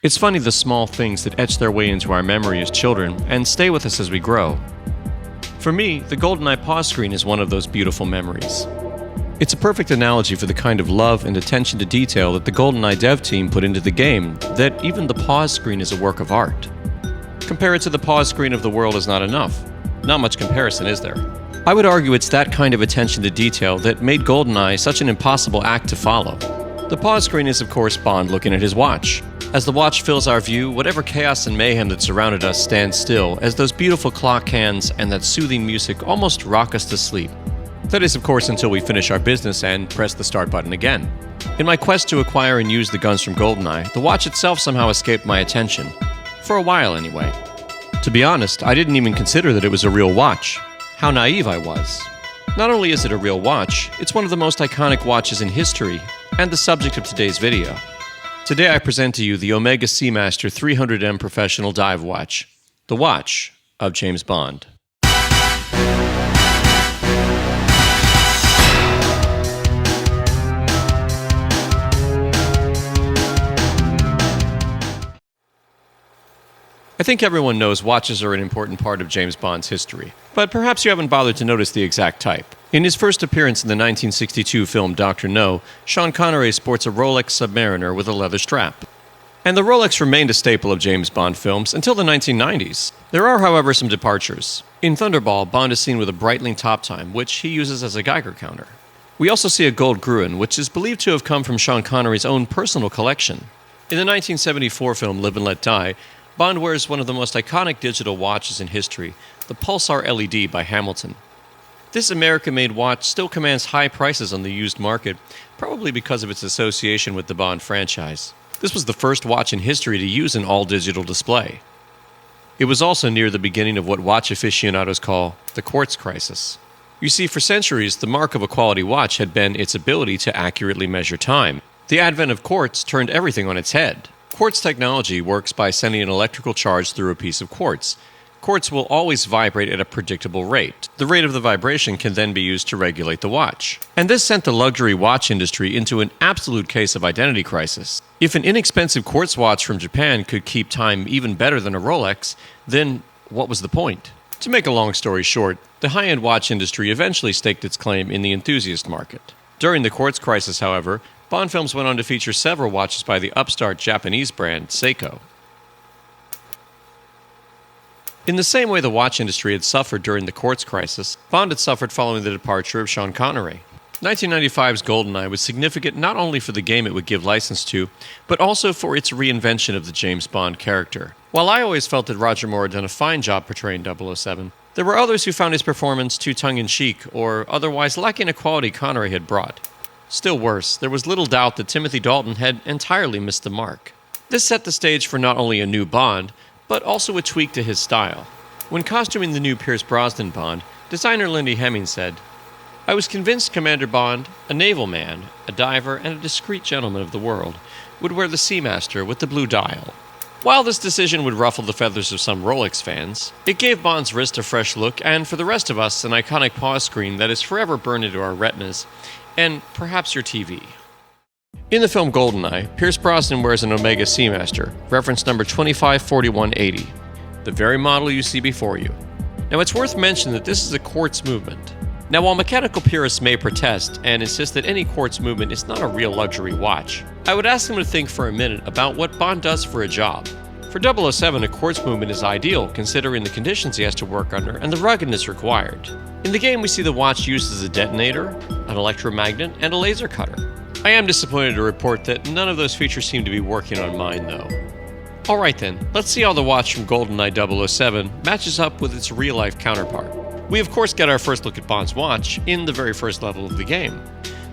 It's funny the small things that etch their way into our memory as children and stay with us as we grow. For me, the Goldeneye pause screen is one of those beautiful memories. It's a perfect analogy for the kind of love and attention to detail that the Goldeneye dev team put into the game, that even the pause screen is a work of art. Compare it to the pause screen of The World Is Not Enough. Not much comparison, is there? I would argue it's that kind of attention to detail that made Goldeneye such an impossible act to follow. The pause screen is, of course, Bond looking at his watch. As the watch fills our view, whatever chaos and mayhem that surrounded us stands still as those beautiful clock hands and that soothing music almost rock us to sleep. That is, of course, until we finish our business and press the start button again. In my quest to acquire and use the guns from Goldeneye, the watch itself somehow escaped my attention. For a while, anyway. To be honest, I didn't even consider that it was a real watch. How naive I was. Not only is it a real watch, it's one of the most iconic watches in history, and the subject of today's video. Today I present to you the Omega Seamaster 300m professional dive watch, the watch of James Bond. I think everyone knows watches are an important part of James Bond's history, but perhaps you haven't bothered to notice the exact type. In his first appearance in the 1962 film Dr. No, Sean Connery sports a Rolex Submariner with a leather strap. And the Rolex remained a staple of James Bond films until the 1990s. There are, however, some departures. In Thunderball, Bond is seen with a Breitling top time, which he uses as a Geiger counter. We also see a gold Gruen, which is believed to have come from Sean Connery's own personal collection. In the 1974 film Live and Let Die, Bond wears one of the most iconic digital watches in history, the Pulsar LED by Hamilton. This American-made watch still commands high prices on the used market, probably because of its association with the Bond franchise. This was the first watch in history to use an all-digital display. It was also near the beginning of what watch aficionados call the quartz crisis. You see, for centuries, the mark of a quality watch had been its ability to accurately measure time. The advent of quartz turned everything on its head. Quartz technology works by sending an electrical charge through a piece of quartz. Quartz will always vibrate at a predictable rate. The rate of the vibration can then be used to regulate the watch. And this sent the luxury watch industry into an absolute case of identity crisis. If an inexpensive quartz watch from Japan could keep time even better than a Rolex, then what was the point? To make a long story short, the high-end watch industry eventually staked its claim in the enthusiast market. During the quartz crisis, however, Bond films went on to feature several watches by the upstart Japanese brand Seiko. In the same way the watch industry had suffered during the quartz crisis, Bond had suffered following the departure of Sean Connery. 1995's Goldeneye was significant not only for the game it would give license to, but also for its reinvention of the James Bond character. While I always felt that Roger Moore had done a fine job portraying 007, there were others who found his performance too tongue-in-cheek or otherwise lacking a quality Connery had brought. Still worse, there was little doubt that Timothy Dalton had entirely missed the mark. This set the stage for not only a new Bond, but also a tweak to his style. When costuming the new Pierce Brosnan Bond, designer Lindy Hemming said, "I was convinced Commander Bond, a naval man, a diver, and a discreet gentleman of the world, would wear the Seamaster with the blue dial." While this decision would ruffle the feathers of some Rolex fans, it gave Bond's wrist a fresh look and, for the rest of us, an iconic pause screen that is forever burned into our retinas, and perhaps your TV. In the film Goldeneye, Pierce Brosnan wears an Omega Seamaster, reference number 254180, the very model you see before you. Now it's worth mentioning that this is a quartz movement. Now while mechanical purists may protest and insist that any quartz movement is not a real luxury watch, I would ask them to think for a minute about what Bond does for a job. For 007, a quartz movement is ideal considering the conditions he has to work under and the ruggedness required. In the game we see the watch used as a detonator, an electromagnet, and a laser cutter. I am disappointed to report that none of those features seem to be working on mine though. Alright then, let's see how the watch from Goldeneye 007 matches up with its real-life counterpart. We of course get our first look at Bond's watch in the very first level of the game.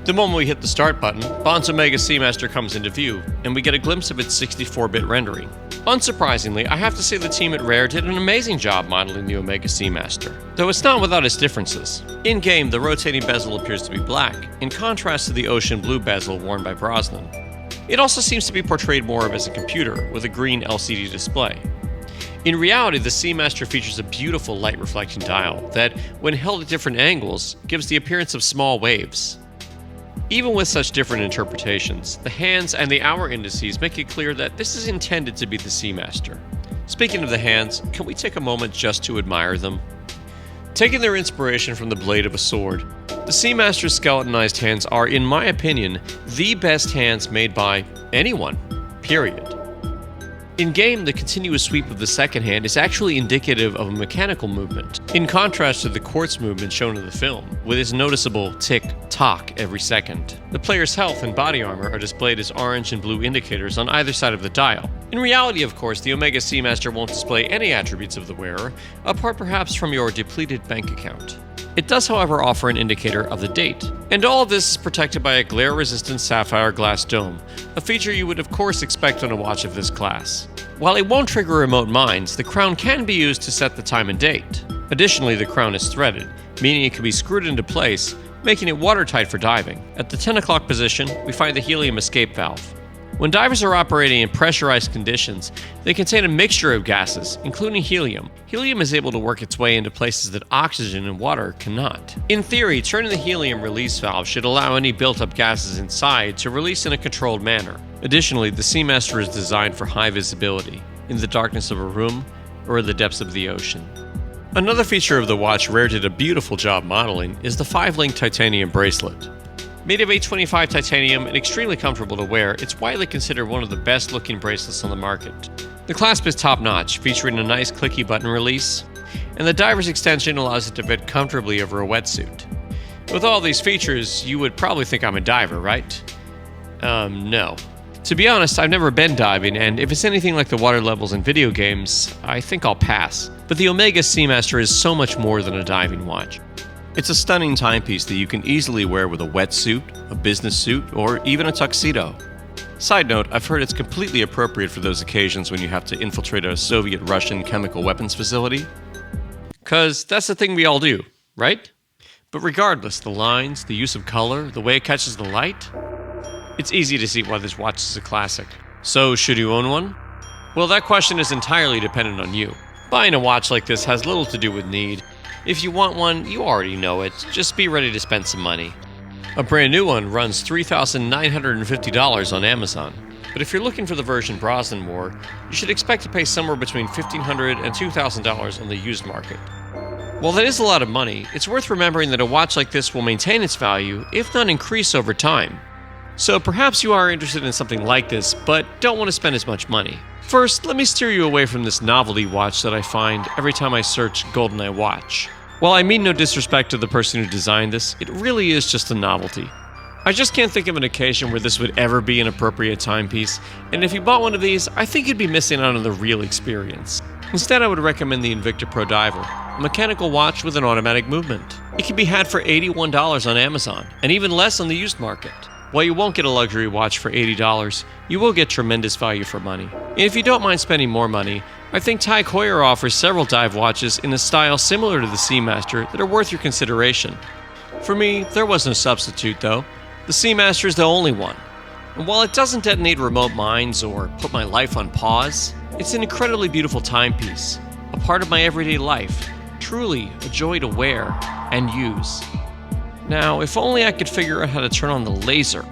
The moment we hit the start button, Bond's Omega Seamaster comes into view, and we get a glimpse of its 64-bit rendering. Unsurprisingly, I have to say the team at Rare did an amazing job modeling the Omega Seamaster, though it's not without its differences. In-game, the rotating bezel appears to be black, in contrast to the ocean blue bezel worn by Brosnan. It also seems to be portrayed more of as a computer, with a green LCD display. In reality, the Seamaster features a beautiful light-reflecting dial that, when held at different angles, gives the appearance of small waves. Even with such different interpretations, the hands and the hour indices make it clear that this is intended to be the Seamaster. Speaking of the hands, can we take a moment just to admire them? Taking their inspiration from the blade of a sword, the Seamaster's skeletonized hands are, in my opinion, the best hands made by anyone, period. In-game, the continuous sweep of the second hand is actually indicative of a mechanical movement, in contrast to the quartz movement shown in the film, with its noticeable tick-tock every second. The player's health and body armor are displayed as orange and blue indicators on either side of the dial. In reality, of course, the Omega Seamaster won't display any attributes of the wearer, apart perhaps from your depleted bank account. It does, however, offer an indicator of the date. And all of this is protected by a glare-resistant sapphire glass dome, a feature you would of course expect on a watch of this class. While it won't trigger remote mines, the crown can be used to set the time and date. Additionally, the crown is threaded, meaning it can be screwed into place, making it watertight for diving. At the 10 o'clock position, we find the helium escape valve. When divers are operating in pressurized conditions, they contain a mixture of gases, including helium. Helium is able to work its way into places that oxygen and water cannot. In theory, turning the helium release valve should allow any built-up gases inside to release in a controlled manner. Additionally, the Seamaster is designed for high visibility, in the darkness of a room or in the depths of the ocean. Another feature of the watch Rare did a beautiful job modeling is the 5-link titanium bracelet. Made of 825 titanium and extremely comfortable to wear, it's widely considered one of the best looking bracelets on the market. The clasp is top notch, featuring a nice clicky button release, and the diver's extension allows it to fit comfortably over a wetsuit. With all these features, you would probably think I'm a diver, right? No. To be honest, I've never been diving, and if it's anything like the water levels in video games, I think I'll pass. But the Omega Seamaster is so much more than a diving watch. It's a stunning timepiece that you can easily wear with a wetsuit, a business suit, or even a tuxedo. Side note, I've heard it's completely appropriate for those occasions when you have to infiltrate a Soviet-Russian chemical weapons facility. 'Cause that's the thing we all do, right? But regardless, the lines, the use of color, the way it catches the light, it's easy to see why this watch is a classic. So, should you own one? Well, that question is entirely dependent on you. Buying a watch like this has little to do with need. If you want one, you already know it. Just be ready to spend some money. A brand new one runs $3,950 on Amazon. But if you're looking for the version Brosnan wore, you should expect to pay somewhere between $1,500 and $2,000 on the used market. While that is a lot of money, it's worth remembering that a watch like this will maintain its value, if not increase over time. So perhaps you are interested in something like this, but don't want to spend as much money. First, let me steer you away from this novelty watch that I find every time I search Goldeneye watch. While I mean no disrespect to the person who designed this, it really is just a novelty. I just can't think of an occasion where this would ever be an appropriate timepiece, and if you bought one of these, I think you'd be missing out on the real experience. Instead, I would recommend the Invicta Pro Diver, a mechanical watch with an automatic movement. It can be had for $81 on Amazon, and even less on the used market. While you won't get a luxury watch for $80, you will get tremendous value for money. And if you don't mind spending more money, I think Tag Heuer offers several dive watches in a style similar to the Seamaster that are worth your consideration. For me, there was no substitute though. The Seamaster is the only one. And while it doesn't detonate remote mines or put my life on pause, it's an incredibly beautiful timepiece, a part of my everyday life, truly a joy to wear and use. Now, if only I could figure out how to turn on the laser.